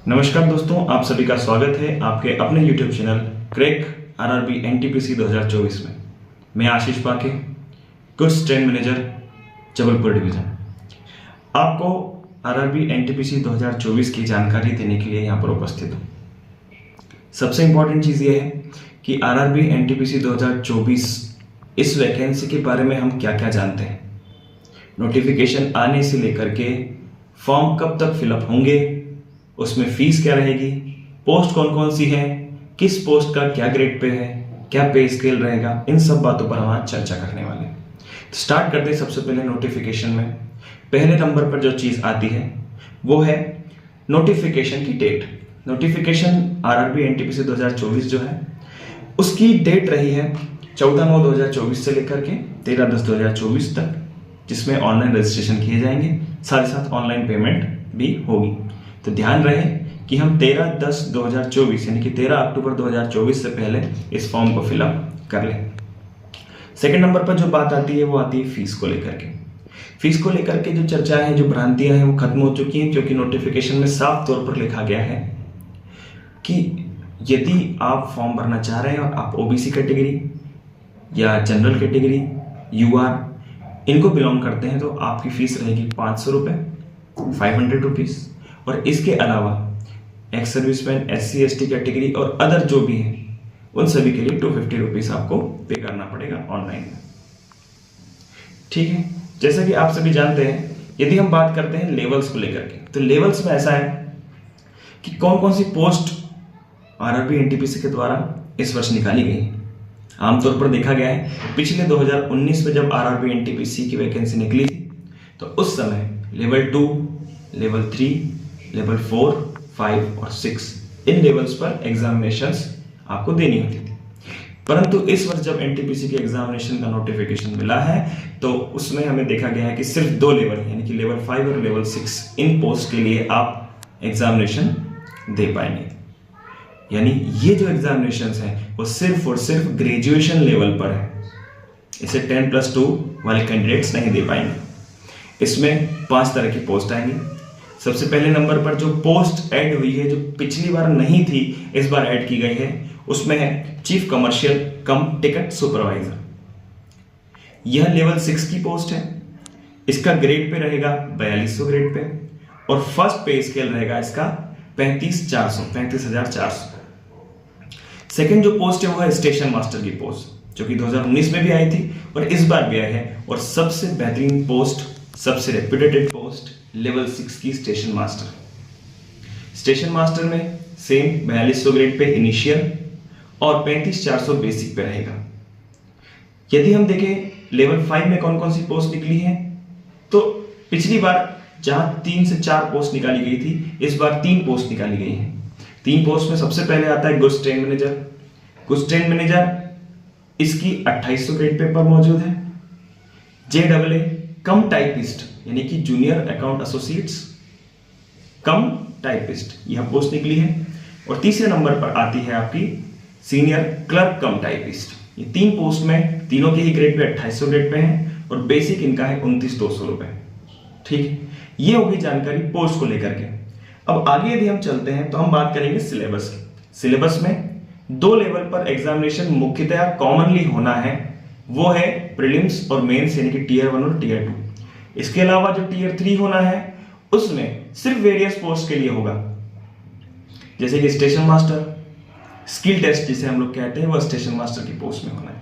नमस्कार दोस्तों, आप सभी का स्वागत है आपके अपने YouTube channel crack RRB NTPC 2024 में। मैं Ashish Pake, goods train manager, Jabalpur division, आपको आरआरबी एनटीपीसी 2024 की जानकारी देने के लिए यहाँ पर उपस्थित हूँ। सबसे इम्पोर्टेंट चीज़ ये है कि आरआरबी एनटीपीसी 2024 इस वैकेंसी के बारे में हम क्या क्या जानते हैं, नोटिफिकेशन आने से लेकर के फॉर्म कब तक फिलअप होंगे, उसमें फीस क्या रहेगी, पोस्ट कौन कौन सी है, किस पोस्ट का क्या ग्रेड पे है, क्या पे स्केल रहेगा, इन सब बातों पर हम आज चर्चा करने वाले हैं। तो स्टार्ट करते हैं सबसे पहले नोटिफिकेशन में। पहले नंबर पर जो चीज़ आती है वो है नोटिफिकेशन की डेट। नोटिफिकेशन आरआरबी एनटीपीसी 2024 जो है उसकी डेट रही है 14/9/2024 से लेकर के 13/10/2024 तक, जिसमें ऑनलाइन रजिस्ट्रेशन किए जाएंगे, साथ ही साथ ऑनलाइन पेमेंट भी होगी। तो ध्यान रहे कि हम 13/10/2024 यानी कि 13 अक्टूबर 2024 से पहले इस फॉर्म को फिलअप कर लें। सेकेंड नंबर पर जो बात आती है वो आती है फीस को लेकर के। फीस को लेकर के जो चर्चा है, जो भ्रांतियां हैं वो खत्म हो चुकी हैं, क्योंकि नोटिफिकेशन में साफ तौर पर लिखा गया है कि यदि आप फॉर्म भरना चाह रहे हैं और आप ओबीसी कैटेगरी या जनरल कैटेगरी, यूआर इनको बिलोंग करते हैं तो आपकी फीस रहेगी 500 रुपये, 500 रुपीज़। और इसके अलावा ex serviceman, SC ST category और अदर जो भी हैं उन सभी के लिए 250 रुपीज़ आपको पे करना पड़ेगा ऑनलाइन में। ठीक है, जैसा कि आप सभी जानते हैं, यदि हम बात करते हैं लेवल्स को लेकर के, तो लेवल्स में ऐसा है कि कौन कौन सी पोस्ट आरआरबी एनटीपीसी के द्वारा इस वर्ष निकाली गई। आमतौर पर देखा गया है पिछले 2019 में जब आरआरबी एनटीपीसी की वैकेंसी निकली थी तो उस समय लेवल 2, लेवल 3, लेवल 4, 5 और 6 इन लेवल्स पर एग्जामिनेशंस आपको देनी होती थी। परंतु इस वर्ष जब एनटीपीसी के एग्जामिनेशन का नोटिफिकेशन मिला है तो उसमें हमें देखा गया है कि सिर्फ 2 लेवल यानी कि लेवल 5 और लेवल 6 इन पोस्ट के लिए आप एग्जामिनेशन दे पाएंगे। यानी ये जो एग्जामिनेशंस हैं वो सिर्फ और सिर्फ ग्रेजुएशन लेवल पर है, इसे 10+2 वाले कैंडिडेट्स नहीं दे पाएंगे। इसमें 5 तरह की पोस्ट आएंगी। सबसे पहले नंबर पर जो पोस्ट ऐड हुई है, जो पिछली बार नहीं थी इस बार ऐड की गई है, उसमें है चीफ कमर्शियल कम टिकट सुपरवाइजर। यह लेवल 6 की पोस्ट है। इसका ग्रेड पे रहेगा 4200 ग्रेड पे और फर्स्ट पे स्केल रहेगा इसका 35,400। सेकेंड जो पोस्ट है वो है स्टेशन मास्टर की पोस्ट, जो कि 2019 में भी आई थी और इस बार भी आई है। और सबसे बेहतरीन पोस्ट, सबसे रेप्यूटेड पोस्ट लेवल 6 की स्टेशन मास्टर। स्टेशन मास्टर में सेम 4200 ग्रेड पे इनिशियल और 35,400 बेसिक पे रहेगा। यदि हम देखें लेवल 5 में कौन कौन सी पोस्ट निकली है, तो पिछली बार जहां 3 से 4 पोस्ट निकाली गई थी, इस बार 3 पोस्ट निकाली गई हैं। 3 पोस्ट में सबसे पहले आता है goods train manager. Goods train manager इसकी 2800 ग्रेड पे पर मौजूद है। JAA कम टाइपिस्ट यानी कि जूनियर अकाउंट एसोसिएट्स कम टाइपिस्ट, यह पोस्ट निकली है। और तीसरे नंबर पर आती है आपकी सीनियर क्लर्क कम टाइपिस्ट। ये 3 पोस्ट में तीनों के ही ग्रेड पे 2800 ग्रेड पे हैं और बेसिक इनका है 29,200 रुपए। ठीक है, ये होगी जानकारी पोस्ट को लेकर के। अब आगे यदि हम चलते हैं तो हम बात करेंगे सिलेबस की। सिलेबस में 2 लेवल पर एग्जामिनेशन मुख्यतः कॉमनली होना है, वो है प्रीलिम्स और मेंस यानी कि टियर 1 और टियर 2। इसके अलावा जो टियर 3 होना है उसमें सिर्फ वेरियस पोस्ट के लिए होगा, जैसे कि स्टेशन मास्टर, स्किल टेस्ट जिसे हम लोग कहते हैं, वह स्टेशन मास्टर की पोस्ट में होना है।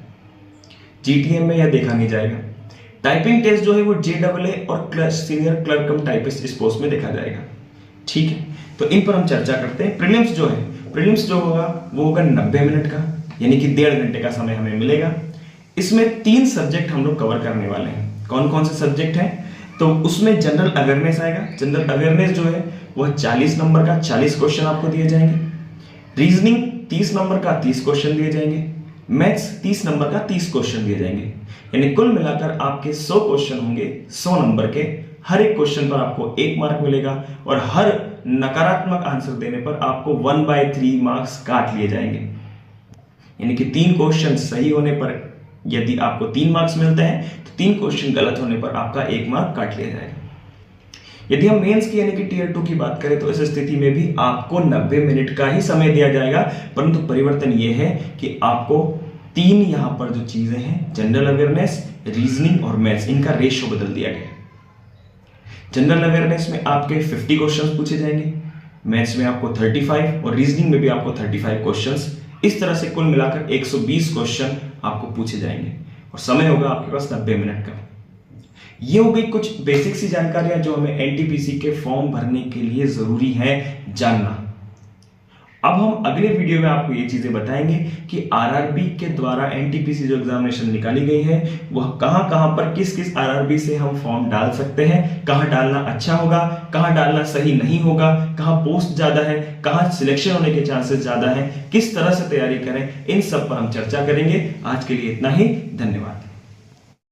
जीटीएम में यह देखा नहीं जाएगा। टाइपिंग टेस्ट जो है वो JAA और सीनियर क्लर्क कम टाइपिस्ट इस पोस्ट में देखा जाएगा। ठीक है, तो इन पर हम चर्चा करते हैं। प्रीलिम्स जो है, प्रीलिम्स जो होगा वो होगा 90 मिनट का, यानी कि 1.5 घंटे का समय हमें मिलेगा। इसमें 3 सब्जेक्ट हम लोग कवर करने वाले हैं। कौन कौन से सब्जेक्ट हैं, तो उसमें जनरल अवेयरनेस आएगा। जनरल अवेयरनेस जो है वह 40 नंबर का 40 क्वेश्चन आपको दिए जाएंगे। रीजनिंग 30 नंबर का 30 क्वेश्चन दिए जाएंगे। मैथ्स 30 नंबर का 30 क्वेश्चन दिए जाएंगे। यानी कुल मिलाकर आपके 100 क्वेश्चन होंगे 100 नंबर के। हर एक क्वेश्चन पर आपको 1 मार्क मिलेगा और हर नकारात्मक आंसर देने पर आपको 1/3 मार्क्स काट लिए जाएंगे। यानी कि 3 क्वेश्चन सही होने पर यदि आपको 3 मार्क्स मिलते हैं तो 3 क्वेश्चन गलत होने पर आपका 1 मार्क काट लिया जाएगा। यदि हम मेंस की यानी कि टियर 2 की बात करें तो इस स्थिति में भी आपको 90 मिनट का ही समय दिया जाएगा, परंतु परिवर्तन यह है कि आपको 3 यहां पर जो चीजें हैं, जनरल अवेयरनेस, रीजनिंग और मैथ्स, इनका रेशियो बदल दिया गया। जनरल अवेयरनेस में आपके 50 क्वेश्चंस पूछे जाएंगे, मैथ्स में आपको 35 और रीजनिंग में भी आपको 35 क्वेश्चंस, इस तरह से कुल मिलाकर 120 क्वेश्चन आपको पूछे जाएंगे और समय होगा आपके पास 90 मिनट का। ये हो गई कुछ बेसिक सी जानकारियां जो हमें एनटीपीसी के फॉर्म भरने के लिए जरूरी है जानना। अब हम अगले वीडियो में आपको ये चीजें बताएंगे कि आरआरबी के द्वारा एनटीपीसी जो एग्जामिनेशन निकाली गई है वह कहां कहां पर किस किस आरआरबी से हम फॉर्म डाल सकते हैं, कहां डालना अच्छा होगा, कहां डालना सही नहीं होगा, कहां पोस्ट ज्यादा है, कहां सिलेक्शन होने के चांसेस ज्यादा है, किस तरह से तैयारी करें, इन सब पर हम चर्चा करेंगे। आज के लिए इतना ही, धन्यवाद।